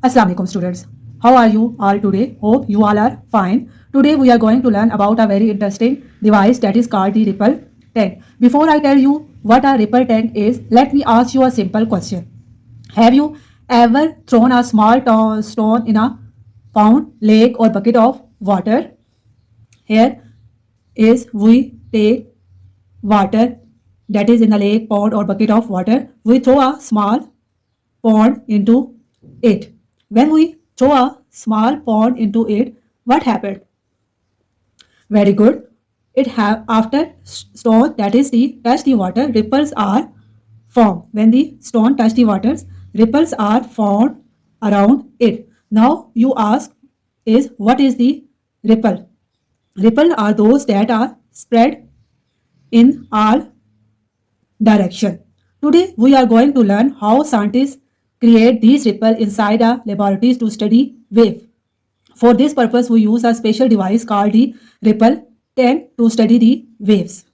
Assalamu alaikum students. How are you all today? Hope you all are fine. Today we are going to learn about a very interesting device that is called the ripple tank. Before I tell you what a ripple tank is, let me ask you a simple question. Have you ever thrown a small stone in a pond, lake or bucket of water? Here is we take water that is in a lake, pond or bucket of water. We throw a small pond into it. When we throw a small pond into it, what happened? Very good. It have after stone that is the touch the water, ripples are formed. When the stone touch the waters, ripples are formed around it. Now you ask is what is the ripple? Ripple are those that are spread in all direction. Today we are going to learn how scientists create these ripples inside our laboratories to study wave. For this purpose we use a special device called the ripple tank to study the waves.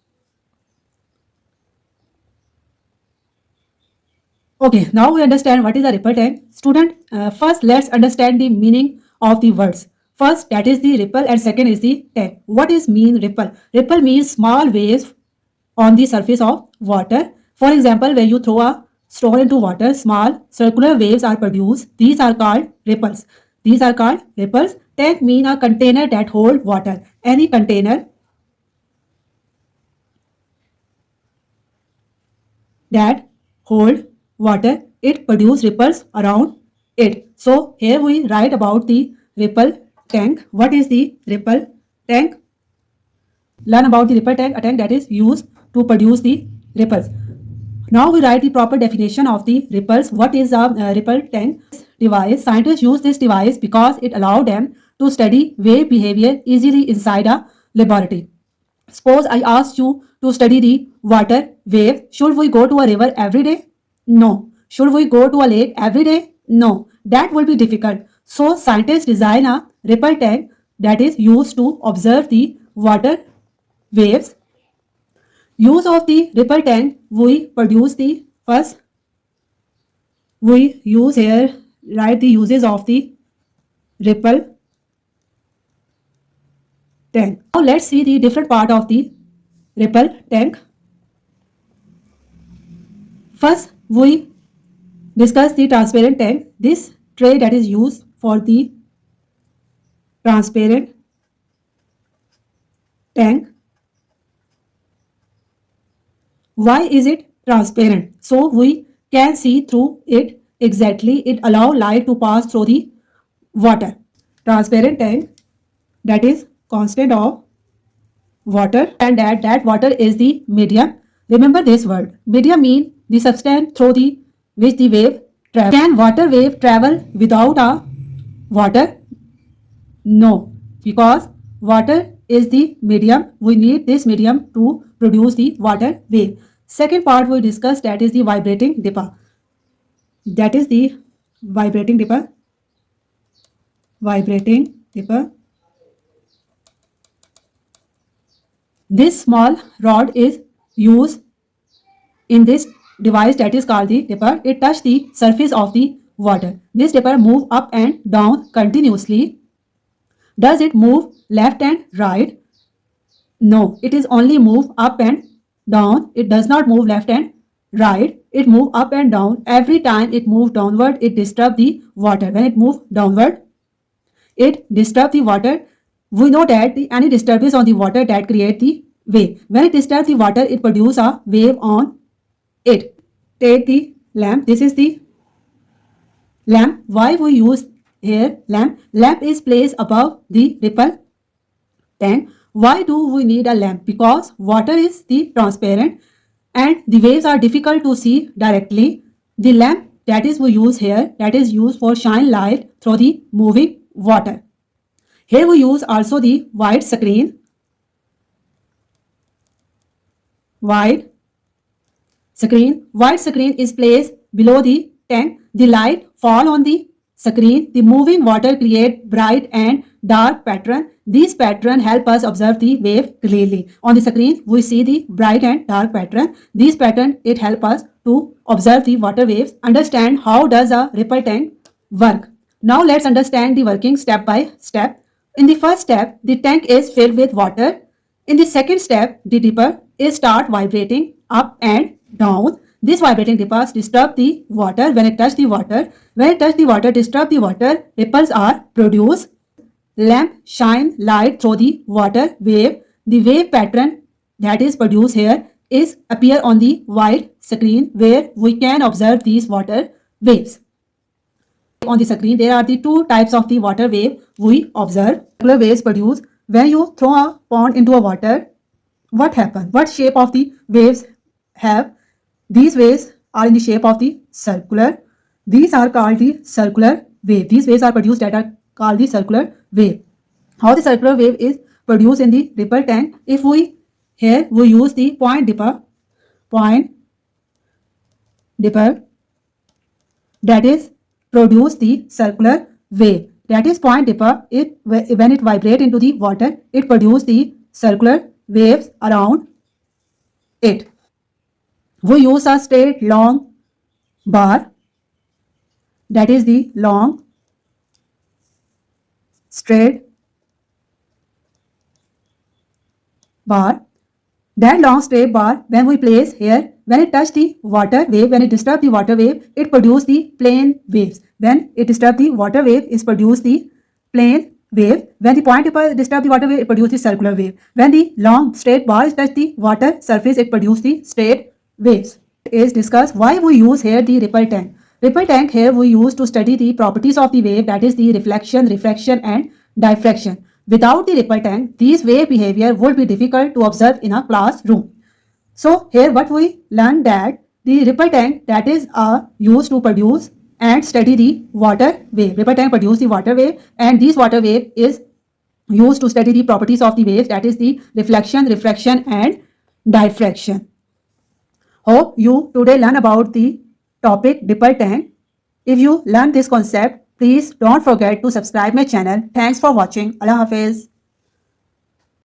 Okay, now we understand what is a ripple tank. Student, first let's understand the meaning of the words. First, that is the ripple and second is the tank. What is mean ripple? Ripple means small waves on the surface of water. For example, when you throw a stone into water, small circular waves are produced. These are called ripples. These are called ripples. Tank mean a container that hold water. Any container that hold water, it produce ripples around it. So here we write about the ripple tank. What is the ripple tank? Learn about the ripple tank, a tank that is used to produce the ripples. Now we write the proper definition of the ripples. What is a ripple tank device? Scientists use this device because it allowed them to study wave behavior easily inside a laboratory. Suppose I asked you to study the water wave. Should we go to a river every day? No. Should we go to a lake every day? No. That will be difficult. So scientists design a ripple tank that is used to observe the water waves. Use of the ripple tank, we produce the first, we use here, write the uses of the ripple tank. Now let's see the different part of the ripple tank. First, we discuss the transparent tank. This tray that is used for the transparent tank. Why is it transparent? So we can see through it exactly. It allows light to pass through the water. Transparent tank that is constant of water and that water is the medium. Remember this word. Medium means the substance through the which the wave travels. Can water wave travel without a water? No, because water is the medium. We need this medium to produce the water wave. Second part we discussed, that is the vibrating dipper. That is the vibrating dipper. Vibrating dipper. This small rod is used in this device that is called the dipper. It touches the surface of the water. This dipper moves up and down continuously. Does it move left and right? No, it is only move up and down. It does not move left and right. It moves up and down. Every time it moves downward, it disturbs the water. When it moves downward, it disturbs the water. We know that any disturbance on the water that creates the wave. When it disturbs the water, it produces a wave on it. Take the lamp. This is the lamp. Why we use here lamp? Lamp is placed above the ripple tank. Why do we need a lamp? Because water is the transparent and the waves are difficult to see directly. The lamp that is we use here, that is used for shine light through the moving water. Here we use also the white screen. White screen is placed below the tank. The light fall on the screen. The moving water create bright and dark pattern. These pattern help us observe the wave clearly. On the screen, we see the bright and dark pattern. These pattern, it help us to observe the water waves. Understand how does a ripple tank work. Now let's understand the working step by step. In the first step, the tank is filled with water. In the second step, the dipper is start vibrating up and down. This vibrating dippers disturb the water when it touch the water. When it touch the water, disturb the water, ripples are produced. Lamp shine light through the water wave. The wave pattern that is produced here is appear on the white screen where we can observe these water waves. On the screen, there are the two types of the water wave we observe. Circular waves produced when you throw a pond into a water. What happens? What shape of the waves have? These waves are in the shape of the circular. These are called the circular wave. These waves are produced that are called the circular wave. How the circular wave is produced in the ripple tank? If we here we use the point dipper that is produce the circular wave. That is point dipper. When it vibrate into the water, it produce the circular waves around it. We use a straight long bar, that is the long straight bar. That long straight bar, when we place here, when it touch the water wave, when it disturb the water wave, it produce the plane waves. When it disturb the water wave, it produce the plane wave. When the point dipper disturb the water wave, it produce the circular wave. When the long straight bar touch the water surface, it produce the straight waves. Is discuss why we use here the ripple tank. Ripple tank here we use to study the properties of the wave, that is the reflection, refraction and diffraction. Without the ripple tank, these wave behavior would be difficult to observe in a classroom. So here what we learned that the ripple tank that is used to produce and study the water wave. Ripple tank produce the water wave and this water wave is used to study the properties of the waves, that is the reflection, refraction and diffraction. Hope you today learn about the topic ripple tank. If you learn this concept, please don't forget to subscribe my channel. Thanks for watching. Allah Hafiz.